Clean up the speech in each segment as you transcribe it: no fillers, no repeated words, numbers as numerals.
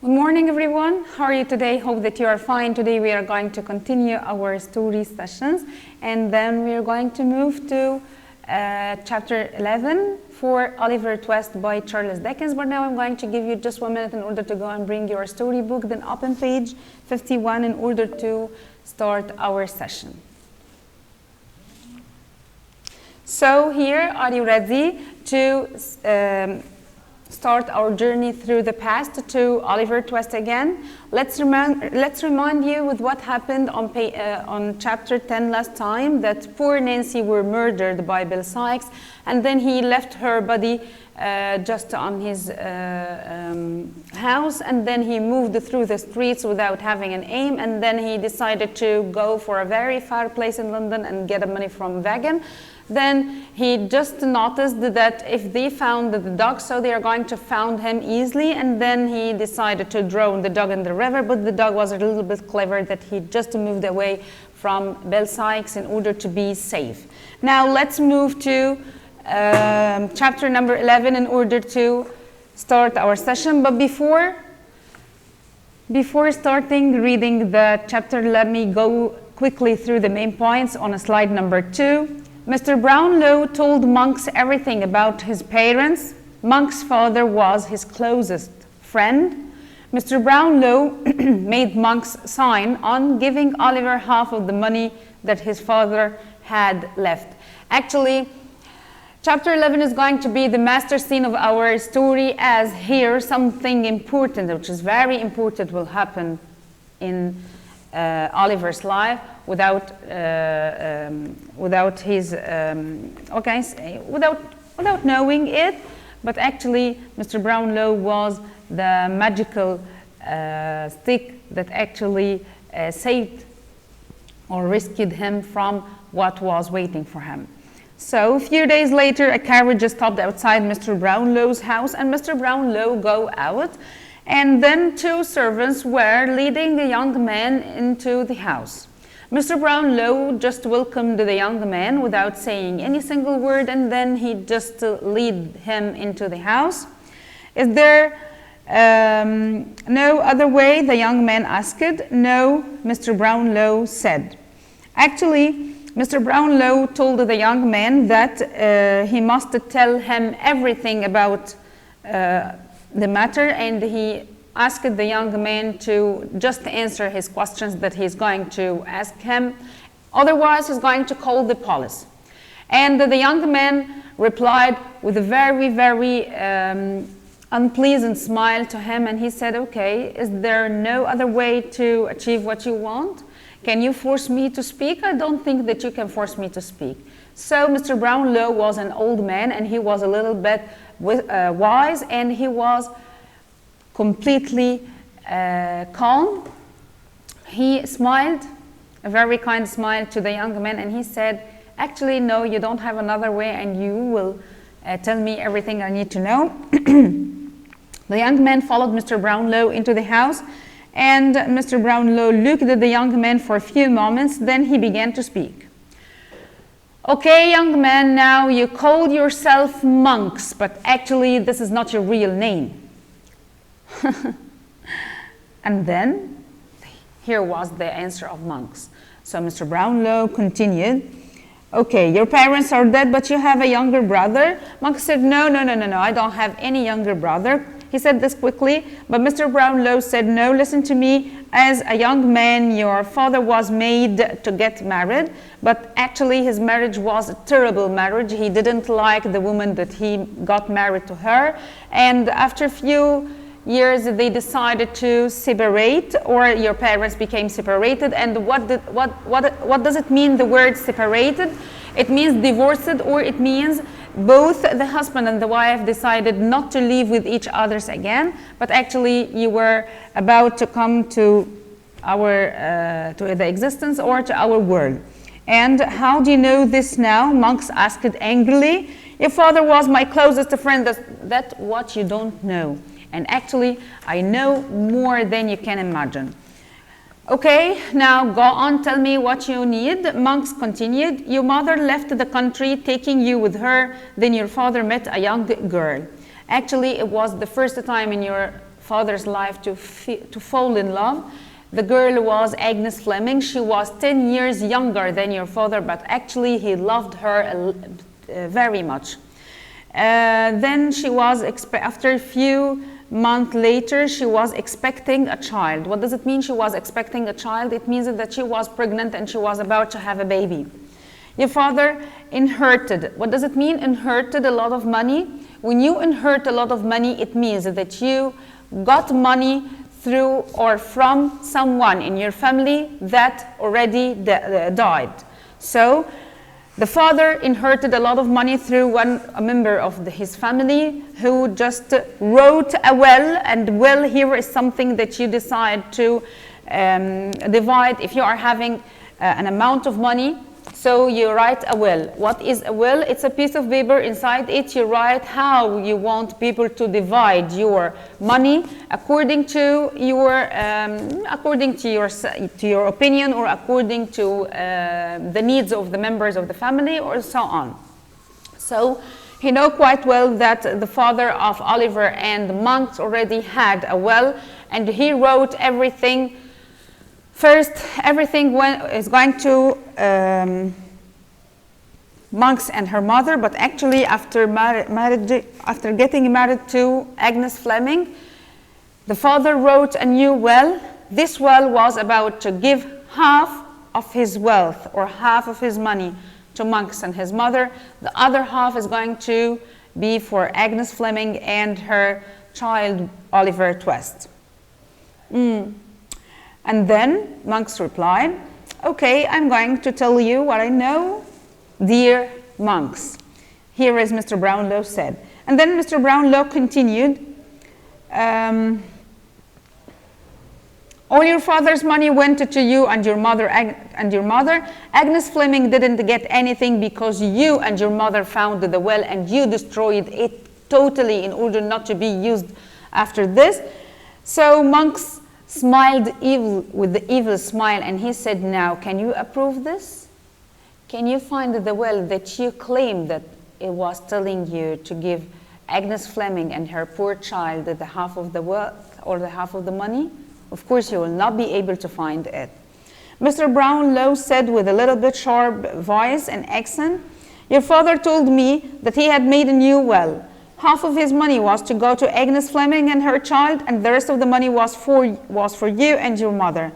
Good morning, everyone. How are you today? Hope that you are fine. Today we are going to continue our story sessions, and then we are going to move to chapter 11 for Oliver Twist by Charles Dickens. But now I'm going to give you just 1 minute in order to go and bring your storybook, then open page 51 in order to start our session. So here, are you ready to start our journey through the past to Oliver Twist again? Let's remind you with what happened on chapter 10 last time, that poor Nancy were murdered by Bill Sikes, and then he left her body just on his house, and then he moved through the streets without having an aim, and then he decided to go for a very far place in London and get money from Wagon. Then he just noticed that if they found the dog, so they are going to find him easily, and then he decided to drown the dog in the river, but the dog was a little bit clever that he just moved away from Bill Sikes in order to be safe. Now let's move to chapter number 11 in order to start our session. But before starting reading the chapter, let me go quickly through the main points on slide number 2. Mr. Brownlow told Monks everything about his parents. Monk's father was his closest friend. Mr. Brownlow made Monks sign on giving Oliver half of the money that his father had left. Actually, chapter 11 is going to be the master scene of our story, as here something important, which is very important, will happen in Oliver's life without knowing it. But actually, Mr. Brownlow was the magical stick that actually saved or rescued him from what was waiting for him. So a few days later, a carriage stopped outside Mr. Brownlow's house, and Mr. Brownlow go out, and then 2 servants were leading the young man into the house. Mr. Brownlow just welcomed the young man without saying any single word, and then he just lead him into the house. Is there no other way? The young man asked. No, Mr. Brownlow said. Actually, Mr. Brownlow told the young man that he must tell him everything about the matter, and he asked the young man to just answer his questions that he's going to ask him. Otherwise, he's going to call the police. And the young man replied with a very, very unpleasant smile to him, and he said, okay, is there no other way to achieve what you want? Can you force me to speak? I don't think that you can force me to speak. So Mr. Brownlow was an old man, and he was a little bit wise, and he was completely calm. He smiled, a very kind smile to the young man, and he said, actually, no, you don't have another way, and you will tell me everything I need to know. The young man followed Mr. Brownlow into the house, and Mr. Brownlow looked at the young man for a few moments, then he began to speak. Okay, young man, now you called yourself Monks, but actually this is not your real name. And then here was the answer of Monks. So Mr. Brownlow continued, okay, your parents are dead, but you have a younger brother. Monks said, no, I don't have any younger brother. He said this quickly, but Mr. Brownlow said, no, listen to me. As a young man, your father was made to get married, but actually his marriage was a terrible marriage. He didn't like the woman that he got married to her, and after a few years they decided to separate, or your parents became separated. And what does it mean, the word separated? It means divorced, or it means both the husband and the wife decided not to live with each other again, but actually you were about to come to our to the existence or to our world. And how do you know this now? Monks asked angrily. Your father was my closest friend. That's what you don't know. And actually, I know more than you can imagine. Okay, now go on, tell me what you need. Monks continued. Your mother left the country, taking you with her. Then your father met a young girl. Actually, it was the first time in your father's life to fall in love. The girl was Agnes Fleming. She was 10 years younger than your father, but actually he loved her very much. Then she was, after a few months later, she was expecting a child. What does it mean she was expecting a child? It means that she was pregnant and she was about to have a baby. Your father inherited. What does it mean, inherited a lot of money? When you inherit a lot of money, it means that you got money through or from someone in your family that already died. So the father inherited a lot of money through a member of his family who just wrote a will, and will here is something that you decide to divide. If you are having an amount of money, so you write a will. What is a will? It's a piece of paper. Inside it you write how you want people to divide your money according to your opinion, or according to the needs of the members of the family, or so on. So he knew quite well that the father of Oliver and Monks already had a will, and he wrote everything. First, everything is going to Monks and her mother, but actually after getting married to Agnes Fleming, the father wrote a new will. This will was about to give half of his wealth or half of his money to Monks and his mother. The other half is going to be for Agnes Fleming and her child Oliver Twist. And then Monks replied, okay, I'm going to tell you what I know, dear Monks. Here is Mr. Brownlow said. And then Mr. Brownlow continued, all your father's money went to you and your mother. Agnes Fleming didn't get anything because you and your mother found the well and you destroyed it totally in order not to be used after this. So Monks smiled with the evil smile, and he said, now, can you approve this? Can you find the will that you claim that it was telling you to give Agnes Fleming and her poor child the half of the wealth or the half of the money? Of course, you will not be able to find it. Mr. Brownlow said with a little bit sharp voice and accent, your father told me that he had made a new will. Half of his money was to go to Agnes Fleming and her child, and the rest of the money was for you and your mother.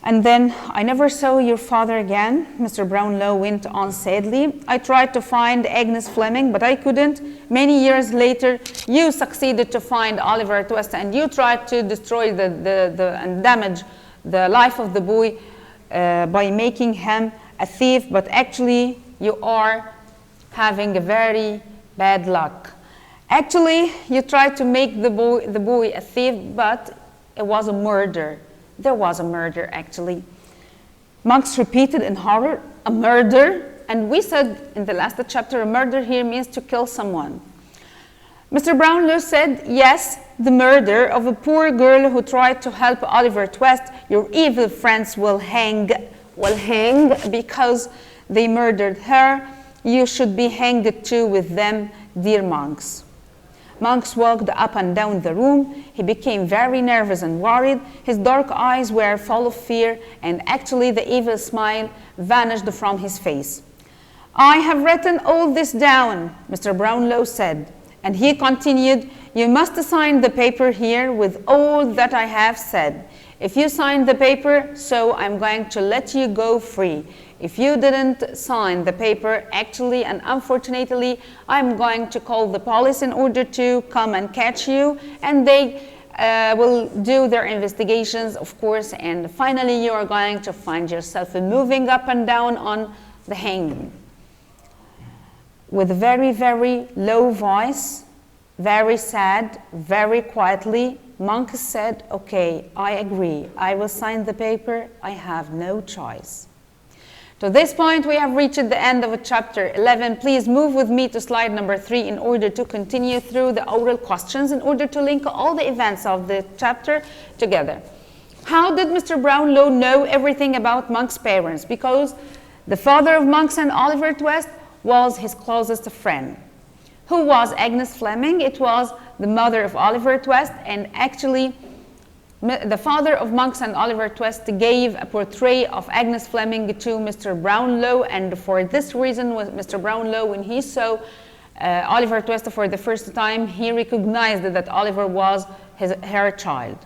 And then, I never saw your father again, Mr. Brownlow went on sadly. I tried to find Agnes Fleming, but I couldn't. Many years later, you succeeded to find Oliver Twist, and you tried to destroy and damage the life of the boy by making him a thief, but actually, you are having a very bad luck. Actually, you tried to make the boy a thief, but it was a murder. There was a murder, actually. Monks repeated in horror, a murder? And we said in the last chapter, a murder here means to kill someone. Mr. Brownlow said, yes, the murder of a poor girl who tried to help Oliver Twist. Your evil friends will hang because they murdered her. You should be hanged too with them, dear Monks. Monks walked up and down the room. He became very nervous and worried. His dark eyes were full of fear, and actually the evil smile vanished from his face. I have written all this down, Mr. Brownlow said, and he continued, you must sign the paper here with all that I have said. If you sign the paper, so I'm going to let you go free. If you didn't sign the paper, actually and unfortunately, I'm going to call the police in order to come and catch you, and they will do their investigations, of course, and finally you are going to find yourself moving up and down on the hanging. With a very, very low voice, very sad, very quietly, Monks said, okay, I agree. I will sign the paper. I have no choice. To this point, we have reached the end of chapter 11. Please move with me to slide number 3 in order to continue through the oral questions, in order to link all the events of the chapter together. How did Mr. Brownlow know everything about Monk's parents? Because the father of Monks and Oliver Twist was his closest friend. Who was Agnes Fleming? It was the mother of Oliver Twist, and actually the father of Monks and Oliver Twist gave a portrait of Agnes Fleming to Mr. Brownlow, and for this reason, Mr. Brownlow, when he saw Oliver Twist for the first time, he recognized that Oliver was her child.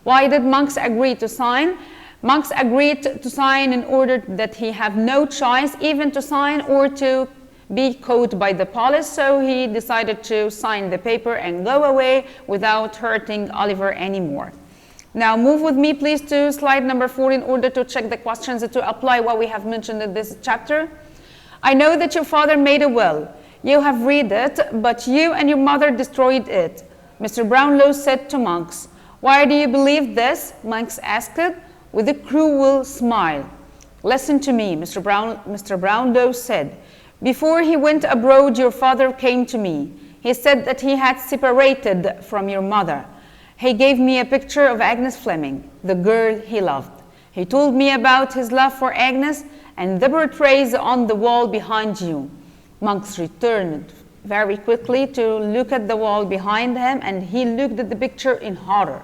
Why did Monks agree to sign? Monks agreed to sign in order that he have no choice even to sign or to be caught by the police, so he decided to sign the paper and go away without hurting Oliver anymore. Now move with me please to slide number 4 in order to check the questions to apply what we have mentioned in this chapter. I know that your father made a will. You have read it, but you and your mother destroyed it. Mr. Brownlow said to Monks. Why do you believe this? Monks asked with a cruel smile. Listen to me, Mr. Brownlow said. Before he went abroad, your father came to me. He said that he had separated from your mother. He gave me a picture of Agnes Fleming, the girl he loved. He told me about his love for Agnes and the portraits on the wall behind you. Monks returned very quickly to look at the wall behind him, and he looked at the picture in horror.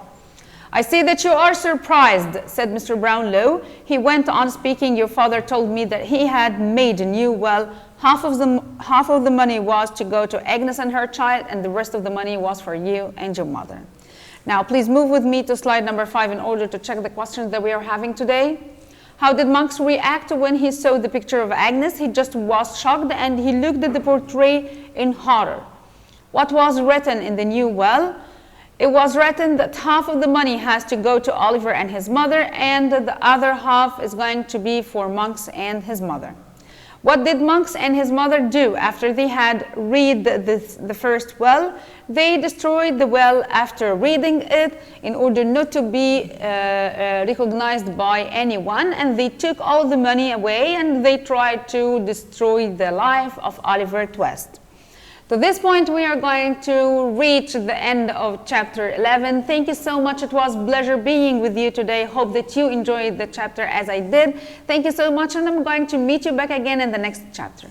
I see that you are surprised, said Mr. Brownlow. He went on speaking. Your father told me that he had made a new will. Half of the money was to go to Agnes and her child, and the rest of the money was for you and your mother. Now, please move with me to slide number 5 in order to check the questions that we are having today. How did Monks react when he saw the picture of Agnes? He just was shocked and he looked at the portrait in horror. What was written in the new will? It was written that half of the money has to go to Oliver and his mother, and the other half is going to be for Monks and his mother. What did Monks and his mother do after they had read the first will? They destroyed the will after reading it in order not to be recognized by anyone, and they took all the money away and they tried to destroy the life of Oliver Twist. To this point, we are going to reach the end of chapter 11. Thank you so much. It was a pleasure being with you today. Hope that you enjoyed the chapter as I did. Thank you so much, and I'm going to meet you back again in the next chapter.